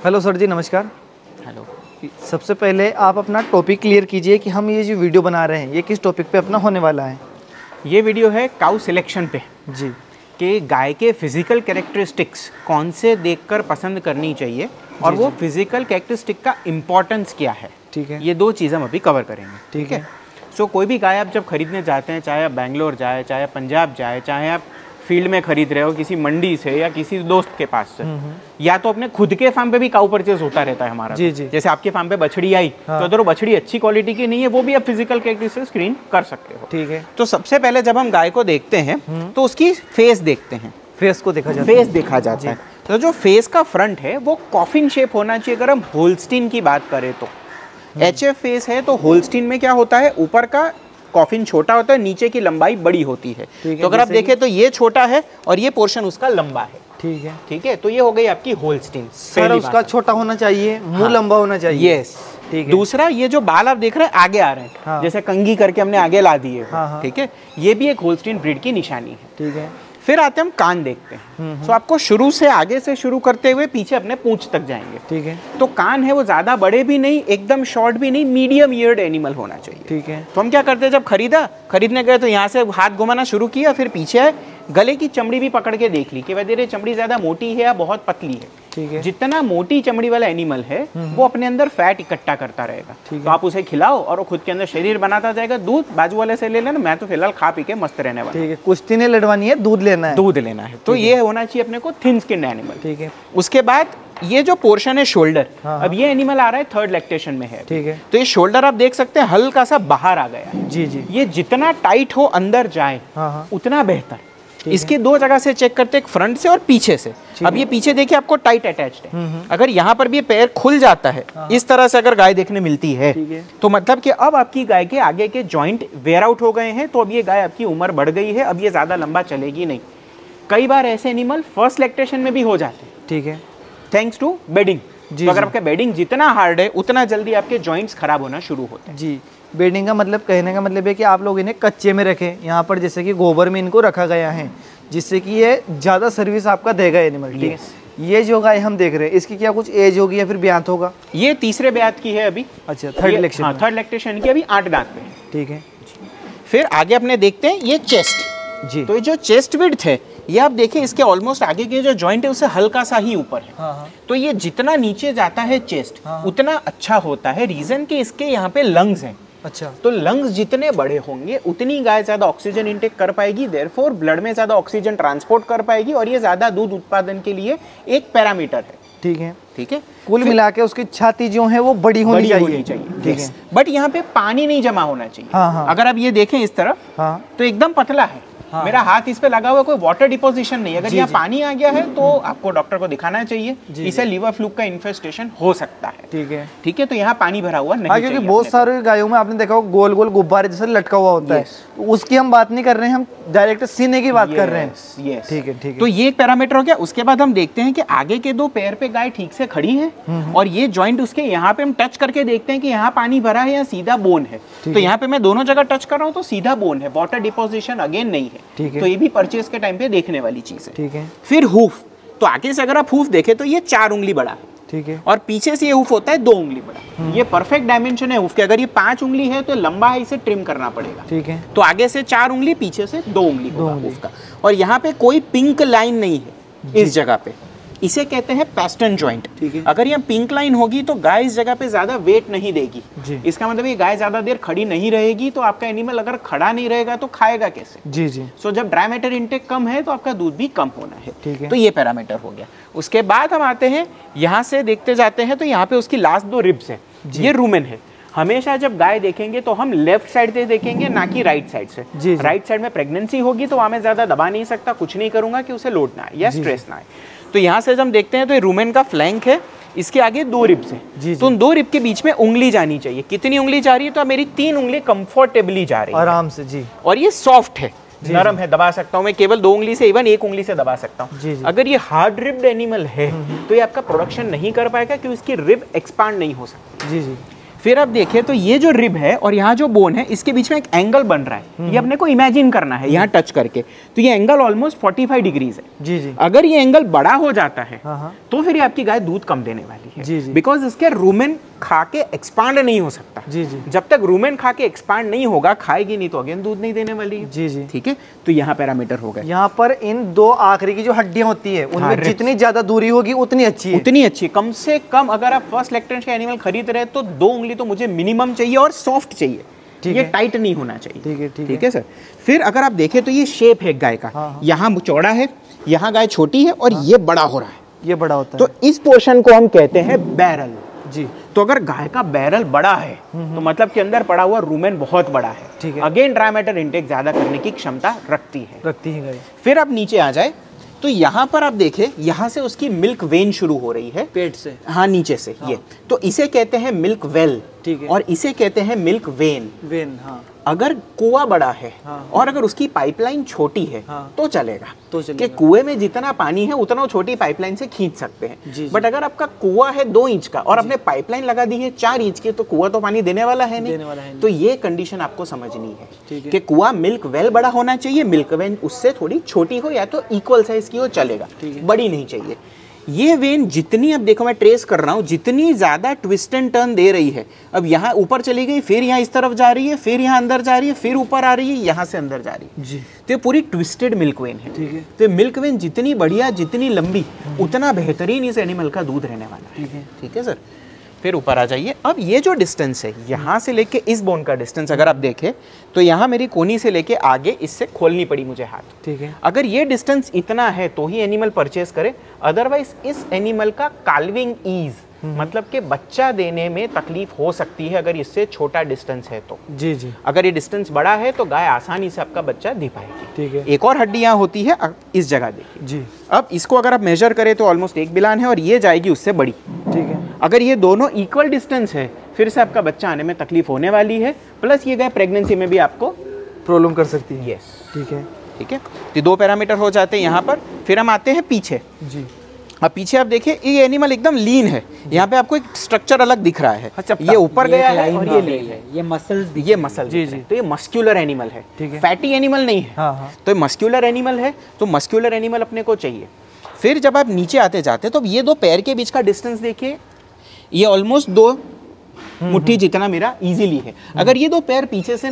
Hello sir जी, नमस्कार। Hello. सबसे पहले आप अपना टॉपिक क्लियर कीजिए कि हम ये जो वीडियो बना रहे हैं ये किस टॉपिक पे अपना होने वाला है। ये वीडियो है काउ सिलेक्शन पे जी। कि गाय के फिजिकल कैरेक्टरिस्टिक्स कौन से देखकर पसंद करनी चाहिए और वो फिजिकल कैरेक्टरिस्टिक का इम्पोर्टेंस क्या है। ठीक है, ये दो चीज़ हम अभी कवर करेंगे। ठीक है। सो कोई भी गाय आप जब खरीदने जाते हैं, चाहे आप बैंगलोर जाए, चाहे पंजाब जाए, चाहे आप फील्ड में खरीद रहे हो किसी मंडी से या किसी दोस्त के पास से, या तो अपने खुद के फार्म पे भी काउ परचेज होता रहता है हमारा। जी जी। जैसे आपके फार्म पे बछड़ी आई तो अगर वो बछड़ी अच्छी क्वालिटी की नहीं है, वो भी आप फिजिकल कैरेक्टरिस्टिक्स स्क्रीन कर सकते हो। ठीक है। तो सबसे पहले जब हम गाय को देखते हैं तो उसकी फेस देखते हैं। फेस को देखा जाता है। फेस देखा जाता है। तो जो फेस का फ्रंट है वो कॉफिन शेप होना चाहिए। अगर हम होल्स्टीन की बात करें तो HF फेस है, तो होल्स्टीन में क्या होता है, ऊपर का कॉफिन छोटा होता है, नीचे की लंबाई बड़ी होती है। तो अगर आप देखें तो ये छोटा है और ये पोर्शन उसका लंबा है। ठीक है, ठीक है। तो ये हो गई आपकी होल्स्टीन। सर उसका छोटा होना चाहिए, मुंह लंबा होना चाहिए। यस। ठीक है। दूसरा, ये जो बाल आप देख रहे हैं आगे आ रहे हैं, हाँ। जैसे कंघी करके हमने आगे ला दिए। हाँ। ठीक है, ये भी एक होल्स्टीन ब्रीड की निशानी है। ठीक है। फिर आते हैं हम कान देखते हैं। तो आपको शुरू से आगे से शुरू करते हुए पीछे अपने पूंछ तक जाएंगे। ठीक है। तो कान है वो ज्यादा बड़े भी नहीं, एकदम शॉर्ट भी नहीं, मीडियम ईयर्ड एनिमल होना चाहिए। ठीक है। तो हम क्या करते हैं, जब खरीदने गए तो यहाँ से हाथ घुमाना शुरू किया, फिर पीछे आए, गले की चमड़ी भी पकड़ के देख ली कि वह चमड़ी ज्यादा मोटी है या बहुत पतली है। ठीक है। जितना मोटी चमड़ी वाला एनिमल है वो अपने अंदर फैट इकट्ठा करता रहेगा। तो आप उसे खिलाओ और वो खुद के अंदर शरीर बनाता जाएगा। दूध बाजू वाले से ले लेना, मैं तो फिलहाल खा पी के मस्त रहने वाला। ठीक है, कुश्ती नहीं लड़वानी है, दूध लेना है। दूध लेना है। तो ये होना चाहिए अपने को थिन स्किन एनिमल। ठीक है। उसके बाद ये जो पोर्शन है शोल्डर, हाँ। अब ये एनिमल आ रहा है थर्ड लैक्टेशन में है। ठीक है। तो ये शोल्डर आप देख सकते हैं हल्का सा बाहर आ गया है। जी जी। ये जितना टाइट हो अंदर जाए हाँ। उतना बेहतर। इसके दो जगह से चेक करते हैं, एक फ्रंट से और पीछे से। अब ये पीछे देखिए आपको टाइट अटैच्ड है। अगर यहाँ पर भी ये पैर खुल जाता है, इस तरह से अगर गाय देखने मिलती है, तो मतलब कि अब आपकी गाय के आगे के जॉइंट वेयर आउट हो गए हैं। तो अब ये गाय आपकी उम्र बढ़ गई है, अब ये ज्यादा लंबा चलेगी नहीं। कई बार ऐसे एनिमल फर्स्ट लैक्टेशन में भी हो जाते हैं। ठीक है। Thanks to bedding. तो अगर आपका बेडिंग जितना हार्ड है उतना जल्दी आपके जॉइंट्स खराब होना शुरू होते हैं। जी। बेडिंग का मतलब, कहने का मतलब है कि आप लोग इन्हें कच्चे में रखें, यहाँ पर जैसे कि गोबर में इनको रखा गया है, जिससे कि ये ज़्यादा सर्विस आपका देगा एनिमल। ठीक है। ये जो गाय हम देख रहे हैं इसकी क्या कुछ एज होगी या फिर ब्यात होगा? ये तीसरे ब्यात की है अभी। अच्छा, थर्ड लैक्टेशन। हाँ, थर्ड लैक्टेशन की, अभी 8 दांत पे है। ठीक है। फिर आगे अपने देखते हैं ये चेस्ट। जी। तो ये जो चेस्ट विड्थ है, ये आप देखिए इसके ऑलमोस्ट आगे के जो जॉइंट है उससे हल्का सा ही ऊपर है। हाँ। तो ये जितना नीचे जाता है चेस्ट, उतना अच्छा होता है। रीजन कि इसके यहाँ पे लंग्स हैं। अच्छा। तो लंग्स जितने बड़े होंगे उतनी गाय ज्यादा ऑक्सीजन इंटेक कर पाएगी, देयरफॉर ब्लड में ज्यादा ऑक्सीजन ट्रांसपोर्ट कर पाएगी और ये ज्यादा दूध उत्पादन के लिए एक पैरामीटर है। ठीक है। ठीक है। कुल मिला के उसकी छाती जो है वो बड़ी होनी चाहिए। ठीक है। बट यहाँ पे पानी नहीं जमा होना चाहिए। हाँ। अगर आप ये देखें इस तरफ, तो एकदम पतला है। मेरा हाथ इस पे लगा हुआ, कोई वाटर डिपोजिशन नहीं। अगर यहाँ पानी आ गया है तो आपको डॉक्टर को दिखाना चाहिए। इसे लीवर फ्लूक का इन्फेस्टेशन हो सकता है। ठीक है। ठीक है। तो यहाँ पानी भरा हुआ नहीं चाहिए। क्योंकि बहुत सारे गायों में आपने देखा होगा गोल गोल गुब्बारे जैसे लटका हुआ होता है, तो उसकी हम बात नहीं कर रहे हैं, हम डायरेक्ट सीने की बात कर रहे हैं। ठीक है। ठीक है। तो ये एक पैरामीटर हो गया। उसके बाद हम देखते हैं कि आगे के दो पैर पे गाय ठीक से खड़ी है और ये जॉइंट उसके यहाँ पे हम टच करके देखते हैं कि यहाँ पानी भरा है या सीधा बोन है। तो यहाँ पे मैं दोनों जगह टच कर रहा हूँ तो सीधा बोन है, वाटर डिपोजिशन अगेन नहीं है। ठीक है। तो ये भी परचेज के टाइम पे देखने वाली चीज है। ठीक है। फिर हूफ, तो आगे से अगर आप हूफ देखें तो ये 4 उंगली बड़ा है। ठीक है। और पीछे से ये हूफ होता है 2 उंगली बड़ा। ये परफेक्ट डायमेंशन है हूफ के। अगर ये 5 उंगली है तो लंबा है, इसे ट्रिम करना पड़ेगा। ठीक है। तो आगे से 4 उंगली, पीछे से 2 उंगली होगा हूफ का। और यहाँ पे कोई पिंक लाइन नहीं है इस जगह पे, इसे कहते हैं पैस्टन जॉइंट। ठीक है। अगर यहाँ पिंक लाइन होगी तो गाय इस जगह पे ज्यादा वेट नहीं देगी। जी। इसका मतलब ये गाय ज्यादा देर खड़ी नहीं रहेगी, तो आपका एनिमल अगर खड़ा नहीं रहेगा तो खाएगा कैसे? जी जी। सो जब ड्राई मैटर इंटेक कम है तो आपका दूध भी कम होना है। ठीक है। तो ये पैरामीटर हो गया। उसके बाद हम आते हैं यहाँ से देखते जाते हैं, तो यहाँ पे उसकी लास्ट 2 रिब्स है, ये रूमेन है। हमेशा जब गाय देखेंगे तो हम लेफ्ट साइड से देखेंगे, ना कि राइट साइड से। जी। राइट साइड में प्रेगनेंसी होगी तो वहां मैं ज्यादा दबा नहीं सकता, कुछ नहीं करूंगा कि उसे लोड ना आए या स्ट्रेस ना आए। तो यहाँ से हम देखते हैं तो ये रूमेन का फ्लैंक है, इसके आगे 2 रिब्स है। तो उन 2 रिब के बीच में उंगली जानी चाहिए। कितनी उंगली जा रही है? तो मेरी 3 उंगली कंफर्टेबली जा रही है आराम से। जी। और ये सॉफ्ट है, नरम है, दबा सकता हूँ मैं केवल 2 उंगली से, इवन 1 उंगली से दबा सकता हूँ। अगर ये हार्ड रिब्ड एनिमल है तो ये आपका प्रोडक्शन नहीं कर पाएगा क्योंकि इसकी रिब एक्सपांड नहीं हो सकती। जी जी। फिर आप देखें तो ये जो रिब है और यहाँ जो बोन है, इसके बीच में एक एंगल बन रहा है। ये अपने को इमेजिन करना है यहाँ टच करके। तो ये एंगल ऑलमोस्ट 45 डिग्रीज है। जी जी। अगर ये एंगल बड़ा हो जाता है हाँ। तो फिर ये आपकी गाय दूध कम देने वाली है। जी जी। बिकॉज इसके रूमेन खा के एक्सपांड नहीं हो सकता। जी जी। जब तक रूमेन खा के एक्सपांड नहीं होगा, खाएगी नहीं तो अगेन दूध नहीं देने वाली है। जी जी। ठीक है, तो यहाँ पैरामीटर हो गए। यहाँ पर इन दो आखिरी की जो हड्डियां होती है उनमें हाँ, जितनी ज्यादा दूरी होगी उतनी अच्छी है। उतनी अच्छी। कम से कम अगर आप फर्स्ट लैक्टेंस का एनिमल खरीद रहे हैं तो 2 उंगली तो मुझे मिनिमम चाहिए और सॉफ्ट चाहिए। ठीक ये है। टाइट नहीं होना चाहिए। ठीक है, ठीक है सर। फिर अगर आप देखें तो ये शेप है गाय का। हाँ। यहाँ चौड़ा है, यहाँ गाय छोटी है और ये बड़ा हो रहा है। ये बड़ा होता है। तो इस पोर्शन को हम कहते हैं बैरल। जी। तो अगर गाय का बैरल बड़ा है तो मतलब कि अंदर पड़ा हुआ रूमेन बहुत बड़ा है। ठीक है। अगेन ड्राई मैटर इंटेक ज्यादा करने की क्षमता रखती है। गाय। फिर आप नीचे आ जाए तो यहाँ पर आप देखें, यहाँ से उसकी मिल्क वेन शुरू हो रही है पेट से। हाँ, नीचे से। हाँ। ये तो इसे कहते हैं मिल्क वेल। ठीक है। और इसे कहते हैं मिल्क वेन। हाँ। अगर कुआं बड़ा है हाँ। और अगर उसकी पाइपलाइन छोटी है हाँ। तो चलेगा। तो चलेगा। कि कुएं में जितना पानी है उतना वो छोटी पाइपलाइन से खींच सकते हैं। जी, जी। बट अगर आपका कुआं है 2 इंच का और आपने पाइपलाइन लगा दी है 4 इंच की, तो कुआं तो पानी देने वाला है नहीं। तो ये कंडीशन आपको समझनी है कि कुआं मिल्क वेल बड़ा होना चाहिए, मिल्क वेन उससे थोड़ी छोटी हो या तो इक्वल साइज की हो, चलेगा, बड़ी नहीं चाहिए। ये वेन जितनी, अब देखो मैं ट्रेस कर रहा हूँ, जितनी ज्यादा ट्विस्ट एंड टर्न दे रही है, अब यहाँ ऊपर चली गई, फिर यहाँ इस तरफ जा रही है, फिर यहाँ अंदर जा रही है, फिर ऊपर आ रही है, यहाँ से अंदर जा रही है जी। तो ये पूरी ट्विस्टेड मिल्क वेन है। ठीक है। तो मिल्क वेन जितनी बढ़िया, जितनी लंबी, उतना बेहतरीन इस एनिमल का दूध रहने वाला है। ठीक है सर। फिर ऊपर आ जाइए। अब ये जो डिस्टेंस है यहाँ से लेके इस बोन का डिस्टेंस अगर आप देखें तो यहाँ मेरी कोनी से लेके आगे इससे खोलनी पड़ी मुझे हाथ। ठीक है। अगर ये डिस्टेंस इतना है तो ही एनिमल परचेस करे, अदरवाइज इस एनिमल का काल्विंग ईज, मतलब कि बच्चा देने में तकलीफ हो सकती है अगर इससे छोटा डिस्टेंस है तो। जी जी। अगर ये डिस्टेंस बड़ा है तो गाय आसानी से आपका बच्चा दे पाएगी। ठीक है। एक और हड्डी यहाँ होती है, इस जगह देखिए जी। अब इसको अगर आप मेजर करें तो ऑलमोस्ट 1 बिलान है और ये जाएगी उससे बड़ी। ठीक है। अगर ये दोनों इक्वल डिस्टेंस है फिर से आपका बच्चा आने में तकलीफ होने वाली है, प्लस ये गाय प्रेगनेंसी में भी आपको प्रॉब्लम कर सकती है। यस। ठीक है। ठीक है, तो 2 पैरामीटर हो जाते हैं यहाँ पर। फिर हम आते हैं पीछे। जी। अब पीछे आप देखिए ये एनिमल एकदम लीन है, यहाँ पे आपको एक स्ट्रक्चर अलग दिख रहा है। अच्छा, ये ऊपर गया है और ये लीन है, ये मसल्स, ये मसल। जी जी। तो ये मस्क्यूलर एनिमल है। ठीक है। फैटी एनिमल नहीं है। हाँ हाँ। तो ये मस्क्यूलर एनिमल है, तो मस्क्यूलर एनिमल अपने को चाहिए। फिर जब आप नीचे आते जाते तो ये 2 पैर के बीच का डिस्टेंस देखिए, ये ऑलमोस्ट 2 मुट्ठी जितना मेरा इजीली है। अगर ये 2 पैर पीछे से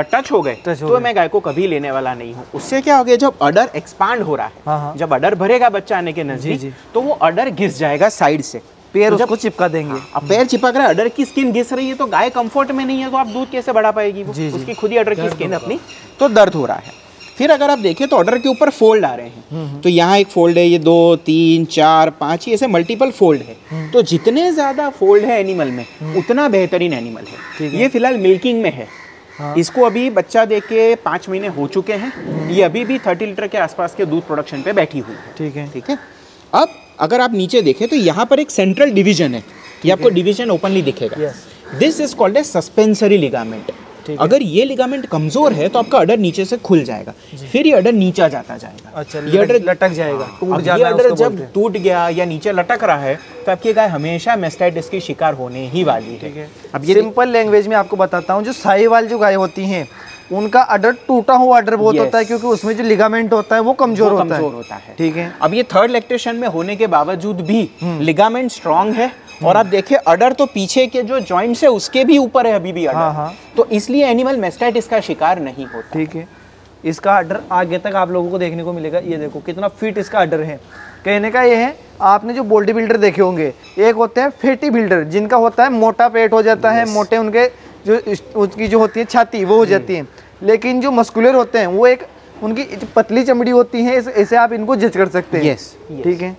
टच हो गए तो मैं गाय को कभी लेने वाला नहीं हूँ। उससे क्या हो गया, जब अडर एक्सपांड हो रहा है, हाँ। जब अडर भरेगा बच्चा आने के नजदीक, तो वो अडर घिस जाएगा साइड से, पैर तो उसको चिपका देंगे। अब पैर चिपक रहा है, अडर की स्किन घिस रही है, तो गाय कंफर्ट में नहीं है, तो आप दूध कैसे बढ़ा पाएगी वो? उसकी खुद ही अडर की स्किन अपनी, तो दर्द हो रहा है। फिर अगर आप देखें तो अडर के ऊपर फोल्ड आ रहे हैं, तो यहाँ एक फोल्ड है, ये 2, 3, 4, 5 ऐसे मल्टीपल फोल्ड है। तो जितने ज्यादा फोल्ड है एनिमल में उतना बेहतरीन एनिमल है। ये फिलहाल मिल्किंग में है। इसको अभी बच्चा दे के 5 महीने हो चुके हैं। ये अभी भी 30 लीटर के आसपास के दूध प्रोडक्शन पे बैठी हुई है। ठीक है। ठीक है। अब अगर आप नीचे देखें तो यहाँ पर एक सेंट्रल डिवीजन है, ये आपको डिवीजन ओपनली दिखेगा। This is called a suspensory ligament. अगर ये लिगामेंट कमजोर है तो आपका अडर नीचे से खुल जाएगा, फिर ये अडर नीचा जाता जाएगा। अच्छा, ये अडर लटक जाएगा, टूट जाएगा। ये अडर जब टूट गया या नीचे लटक रहा है तो आपकी गाय हमेशा मैस्टाइटिस की शिकार होने ही वाली है। अब ये सिंपल लैंग्वेज में आपको बताता हूँ, जो साहिवाल जो गाय होती हैं उनका अडर टूटा हुआ अडर बहुत होता है, क्योंकि उसमें जो लिगामेंट होता है वो कमजोर होता है। ठीक है। अब ये 3rd लैक्टेशन में होने के बावजूद भी लिगामेंट स्ट्रांग है, और आप देखिए अडर तो पीछे के जो जॉइंट्स है उसके भी ऊपर है अभी भी अडर। हाँ। तो इसलिए एनिमल मैस्टाइटिस का शिकार नहीं होता। ठीक है। इसका अडर आगे तक आप लोगों को देखने को मिलेगा। ये देखो कितना फिट इसका अडर है। कहने का ये है, आपने जो बॉडी बिल्डर देखे होंगे, एक होते हैं फैटी बिल्डर, जिनका होता है मोटा पेट हो जाता है, मोटे उनके जो उसकी जो होती है छाती वो हो जाती है। लेकिन जो मस्कुलर होते हैं वो एक उनकी पतली चमड़ी होती है, ऐसे आप इनको जज कर सकते हैं। ठीक है।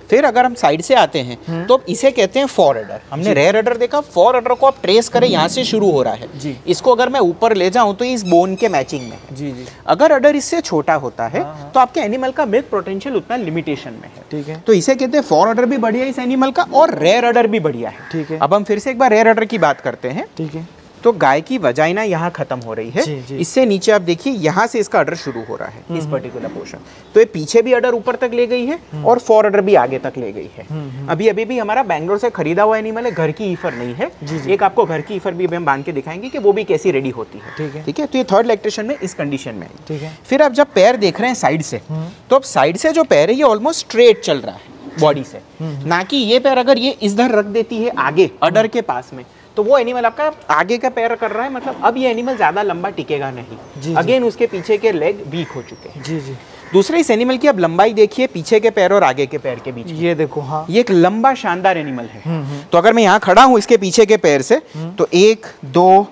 फिर अगर हम साइड से आते हैं तो इसे कहते हैं फोर अडर। हमने रेयर अडर देखा, फोर अडर को आप ट्रेस करें, यहाँ से शुरू हो रहा है जी। इसको अगर मैं ऊपर ले जाऊं तो इस बोन के मैचिंग में है जी जी। अगर अडर इससे छोटा होता है तो आपके एनिमल का मिल्क पोटेंशियल उतना लिमिटेशन में है। ठीक है। तो इसे कहते हैं फोर अडर भी बढ़िया इस एनिमल का, और रेयर अडर भी बढ़िया है। ठीक है। अब हम फिर से एक बार रेयर अडर की बात करते हैं। ठीक है। तो गाय की वजाइना यहाँ खत्म हो रही है। इससे नीचे आप देखिए यहाँ से इसका अडर शुरू हो रहा है, इस पर्टिकुलर पोर्शन। तो ये पीछे भी अडर ऊपर तक ले गई है और फॉर अडर भी आगे तक ले गई है। अभी भी हमारा बैंगलोर से खरीदा हुआ एनिमल है, घर की ईफर नहीं है। एक आपको घर की ईफर भी हम बांध के दिखाएंगे कि वो भी कैसी रेडी होती है। ठीक है, तो ये थर्ड लैक्टेशन में इस कंडीशन में है। फिर आप जब पैर देख रहे हैं साइड से, तो अब साइड से जो पैर है ये ऑलमोस्ट स्ट्रेट चल रहा है बॉडी से, ना कि ये पैर अगर ये इधर रख देती है आगे अडर के पास में, तो वो एनिमल आपका आगे का पैर कर रहा है, मतलब अब ये एनिमल ज्यादा लंबा टिकेगा नहीं। अगेन उसके पीछे के लेग वीक हो चुके हैं। जी जी। दूसरे इस एनिमल की अब लंबाई देखिए, पीछे के पैर और आगे के पैर के बीच, ये देखो। हाँ, ये एक लंबा शानदार एनिमल है। तो अगर मैं यहाँ खड़ा हूँ इसके पीछे के पैर से, तो 1 2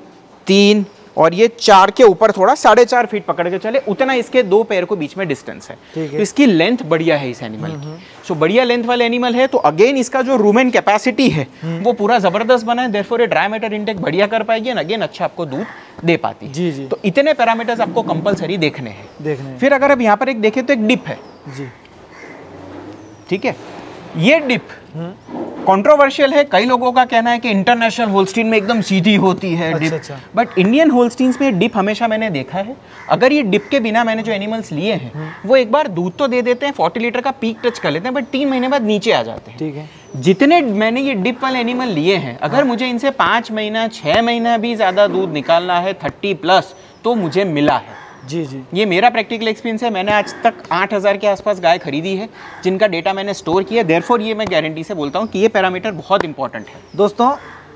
3 और ये 4 के ऊपर थोड़ा 4.5 फीट पकड़ के चले, उतना इसके 2 पैर को बीच में डिस्टेंस है। तो इसकी लेंथ बढ़िया है इस एनिमल की। सो बढ़िया लेंथ वाले एनिमल है, तो अगेन इसका जो रूमेन कैपेसिटी है वो पूरा जबरदस्त बना है। देयरफॉर ये ड्राई मैटर इंटेक बढ़िया कर पाएगी और अगेन अच्छा आपको दूध दे पाती है। जी जी। तो इतने पैरामीटर्स आपको कंपलसरी देखने हैं। फिर अगर अब यहाँ पर एक देखें तो एक डिप है जी। ठीक है, ये डिप कंट्रोवर्शियल है। कई लोगों का कहना है कि इंटरनेशनल होल्स्टीन में एकदम सीधी होती है डिप, बट इंडियन होल्स्टीन्स में डिप हमेशा मैंने देखा है, अगर ये डिप के बिना मैंने जो एनिमल्स लिए हैं वो एक बार दूध तो दे देते हैं, 40 लीटर का पीक टच कर लेते हैं, बट 3 महीने बाद नीचे आ जाते हैं। ठीक है, जितने मैंने ये डिप वाले एनिमल लिए हैं, अगर मुझे इनसे 5 महीना 6 महीना भी ज्यादा दूध निकालना है 30+ तो मुझे मिला है। जी जी, ये मेरा प्रैक्टिकल एक्सपीरियंस है। मैंने आज तक 8000 के आसपास गाय खरीदी है जिनका डेटा मैंने स्टोर किया। देयरफॉर ये मैं गारंटी से बोलता हूँ कि ये पैरामीटर बहुत इंपॉर्टेंट है। दोस्तों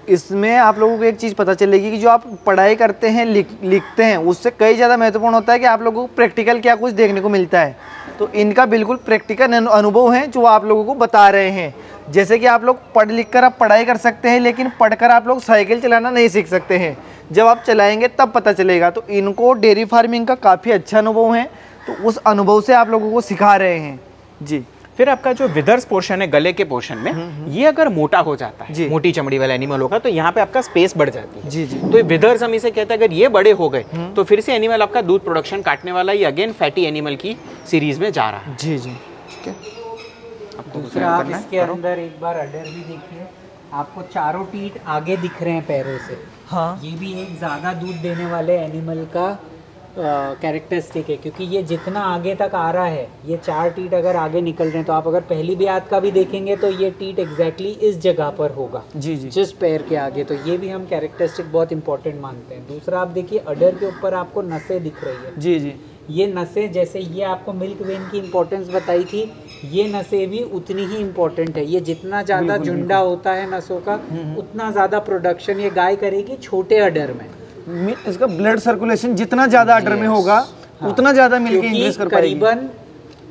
इसमें आप लोगों को एक चीज़ पता चलेगी कि जो आप पढ़ाई करते हैं लिखते हैं उससे कई ज़्यादा महत्वपूर्ण होता है कि आप लोगों को प्रैक्टिकल क्या कुछ देखने को मिलता है। तो इनका बिल्कुल प्रैक्टिकल अनुभव है जो आप लोगों को बता रहे हैं। जैसे कि आप लोग पढ़ लिख कर आप पढ़ाई कर सकते हैं, लेकिन पढ़कर आप लोग साइकिल चलाना नहीं सीख सकते हैं। जब आप चलाएंगे तब पता चलेगा। तो इनको डेयरी फार्मिंग का काफ़ी अच्छा अनुभव है, तो उस अनुभव से आप लोगों को सिखा रहे हैं। जी। फिर आपका जो विदर्स पोर्शन है गले के पोर्शन में, ये अगर मोटा हो जाता है, मोटी चमड़ी वाला एनिमल होगा, तो यहाँ पे आपका स्पेस बढ़ जाती है। जी जी। तो विदर्स हम इसे कहते हैं, अगर ये बड़े हो गए तो फिर से एनिमल आपका दूध प्रोडक्शन काटने वाला, ये अगेन फैटी एनिमल की सीरीज में जा रहा है। जी जी। ठीक है, दूसरा आप इसके अंदर एक बार अडर भी देखिए, आपको चारों टीथ आगे दिख रहे हैं पैरों से। हाँ, ये भी एक ज़्यादा दूध देने वाले एनिमल का कैरेक्टरिस्टिक है, क्योंकि ये जितना आगे तक आ रहा है, ये 4 टीथ अगर आगे निकल रहे हैं, तो आप अगर पहली ब्यात का भी देखेंगे तो ये टीथ एग्जैक्टली इस जगह पर होगा। जी जी। जिस पैर के आगे, तो ये भी हम कैरेक्टरिस्टिक बहुत इंपॉर्टेंट मानते हैं। दूसरा आप देखिए अडर के ऊपर आपको नसें दिख रही है। जी जी। ये नसें, जैसे ये आपको मिल्क वेन की इंपॉर्टेंस बताई थी, ये नसें भी उतनी ही इम्पोर्टेंट है। ये जितना ज़्यादा झुंडा होता है नसों का, उतना ज़्यादा प्रोडक्शन ये गाय करेगी छोटे अडर में। इसका ब्लड सर्कुलेशन जितना ज़्यादा अडर में होगा, उतना ज़्यादा मिल्क इंक्रीज कर पाएगी। करीबन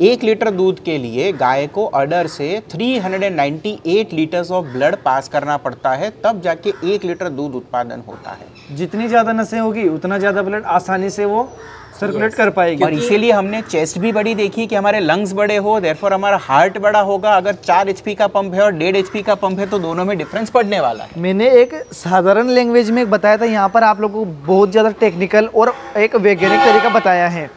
1 लीटर दूध के लिए गाय को अडर से 398 लीटर्स ऑफ ब्लड पास करना पड़ता है, तब जाके 1 लीटर दूध उत्पादन होता है। जितनी ज़्यादा नसें होगी उतना ज़्यादा ब्लड आसानी से वो सर्कुलेट कर पाएगी। और इसीलिए हमने चेस्ट भी बड़ी देखी कि हमारे लंग्स बड़े हो, देयरफॉर हमारा हार्ट बड़ा होगा। अगर 4 HP का पंप है और 1.5 HP का पंप है, तो दोनों में डिफरेंस पड़ने वाला है। मैंने एक साधारण लैंग्वेज में बताया था, यहाँ पर आप लोगों को बहुत ज़्यादा टेक्निकल और एक वैज्ञानिक तरीका बताया है।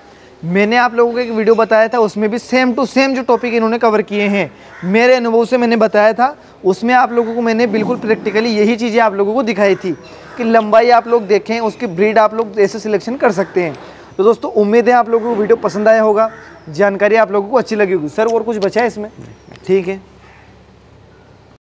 मैंने आप लोगों को एक वीडियो बताया था, उसमें भी सेम टू सेम जो टॉपिक इन्होंने कवर किए हैं, मेरे अनुभव से मैंने बताया था। उसमें आप लोगों को मैंने बिल्कुल प्रैक्टिकली यही चीज़ें आप लोगों को दिखाई थी कि लंबाई आप लोग देखें, उसकी ब्रीड आप लोग ऐसे सिलेक्शन कर सकते हैं। तो दोस्तों उम्मीद है आप लोगों को वीडियो पसंद आया होगा, जानकारी आप लोगों को अच्छी लगी होगी। सर और कुछ बचा है इसमें? ठीक है।